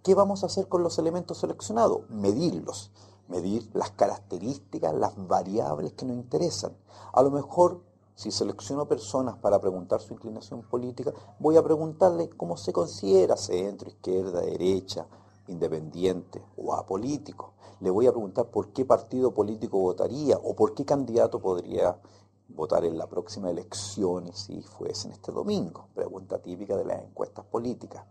¿Qué vamos a hacer con los elementos seleccionados? Medirlos, medir las características, las variables que nos interesan. A lo mejor, si selecciono personas para preguntar su inclinación política, voy a preguntarle cómo se considera, centro, izquierda, derecha, independiente o apolítico. Le voy a preguntar por qué partido político votaría o por qué candidato podría votar en la próxima elección si fuesen este domingo. Pregunta típica de las encuestas políticas.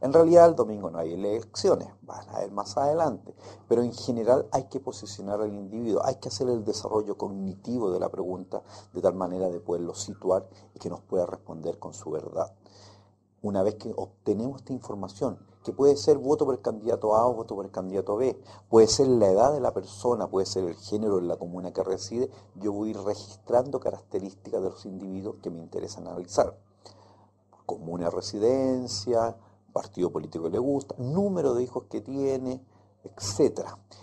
En realidad el domingo no hay elecciones, van a haber más adelante, pero en general hay que posicionar al individuo, hay que hacer el desarrollo cognitivo de la pregunta de tal manera de poderlo situar y que nos pueda responder con su verdad. Una vez que obtenemos esta información, que puede ser voto por el candidato A o voto por el candidato B, puede ser la edad de la persona, puede ser el género en la comuna que reside, yo voy a ir registrando características de los individuos que me interesan analizar. Comuna de residencia, partido político que le gusta, número de hijos que tiene, etc.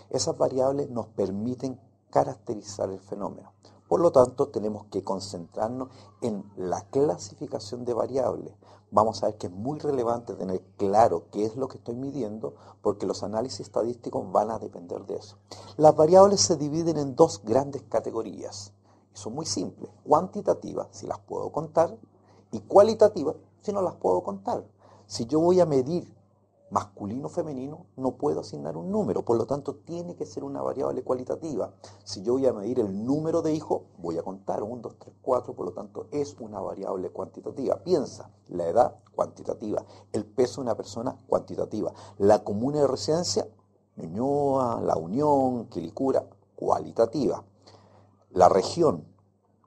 Esas variables nos permiten caracterizar el fenómeno. Por lo tanto, tenemos que concentrarnos en la clasificación de variables. Vamos a ver que es muy relevante tener claro qué es lo que estoy midiendo, porque los análisis estadísticos van a depender de eso. Las variables se dividen en dos grandes categorías. Y son muy simples. Cuantitativas, si las puedo contar, y cualitativas, si no las puedo contar. Si yo voy a medir masculino o femenino, no puedo asignar un número, por lo tanto tiene que ser una variable cualitativa. Si yo voy a medir el número de hijos, voy a contar 1, 2, 3, 4, por lo tanto es una variable cuantitativa. Piensa, la edad, cuantitativa, el peso de una persona, cuantitativa, la comuna de residencia, Ñuñoa, La Unión, Quilicura, cualitativa, la región,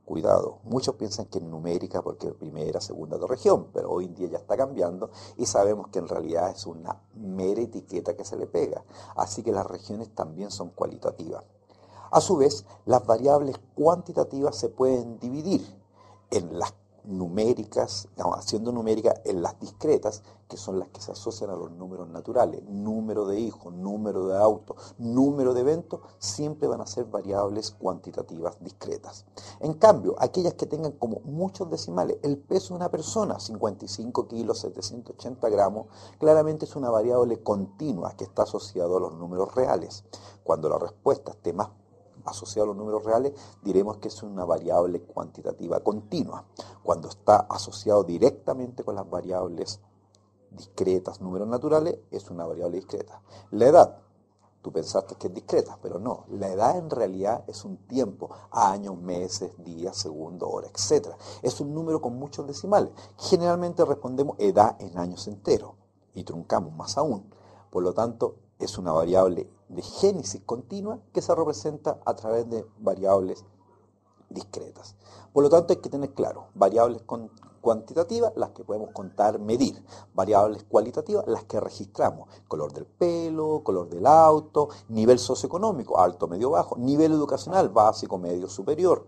cuidado, muchos piensan que es numérica porque es primera, segunda de región, pero hoy en día ya está cambiando y sabemos que en realidad es una mera etiqueta que se le pega. Así que las regiones también son cualitativas. A su vez, las variables cuantitativas se pueden dividir en las numéricas, haciendo numéricas en las discretas, que son las que se asocian a los números naturales. Número de hijos, número de autos, número de eventos, siempre van a ser variables cuantitativas discretas. En cambio, aquellas que tengan como muchos decimales, el peso de una persona, 55 kilos, 780 gramos, claramente es una variable continua que está asociada a los números reales. Cuando la respuesta esté más asociado a los números reales, diremos que es una variable cuantitativa continua. Cuando está asociado directamente con las variables discretas, números naturales, es una variable discreta. La edad, tú pensaste que es discreta, pero no. La edad en realidad es un tiempo, años, meses, días, segundos, horas, etc. Es un número con muchos decimales. Generalmente respondemos edad en años enteros y truncamos más aún. Por lo tanto, es una variable de génesis continua que se representa a través de variables discretas. Por lo tanto, hay que tener claro, variables cuantitativas, las que podemos contar, medir. Variables cualitativas, las que registramos. Color del pelo, color del auto, nivel socioeconómico, alto, medio, bajo, nivel educacional, básico, medio, superior.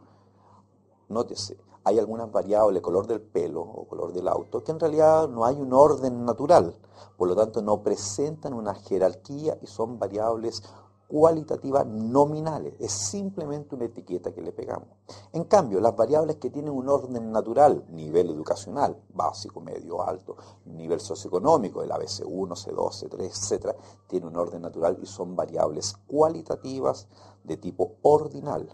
Nótese, hay algunas variables, color del pelo o color del auto, que en realidad no hay un orden natural, por lo tanto no presentan una jerarquía y son variables cualitativas nominales, es simplemente una etiqueta que le pegamos. En cambio, las variables que tienen un orden natural, nivel educacional, básico, medio, alto, nivel socioeconómico, el ABC1, C2, C3, etc., tienen un orden natural y son variables cualitativas de tipo ordinal.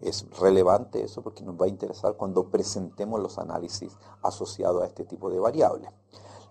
Es relevante eso porque nos va a interesar cuando presentemos los análisis asociados a este tipo de variables.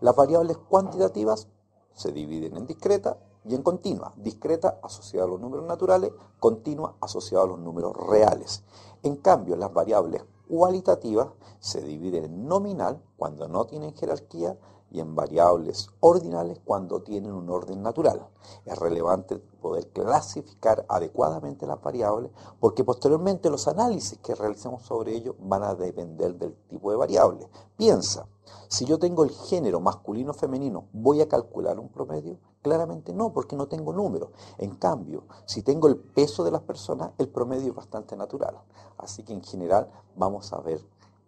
Las variables cuantitativas se dividen en discreta y en continua. Discreta asociada a los números naturales, continua asociada a los números reales. En cambio, las variables cualitativas se dividen en nominal cuando no tienen jerarquía y en variables ordinales cuando tienen un orden natural. Es relevante poder clasificar adecuadamente las variables porque posteriormente los análisis que realicemos sobre ello van a depender del tipo de variable. Piensa, si yo tengo el género masculino o femenino, ¿voy a calcular un promedio? Claramente no, porque no tengo números. En cambio, si tengo el peso de las personas, el promedio es bastante natural. Así que en general vamos a ver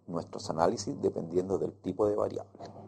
nuestros análisis dependiendo del tipo de variable.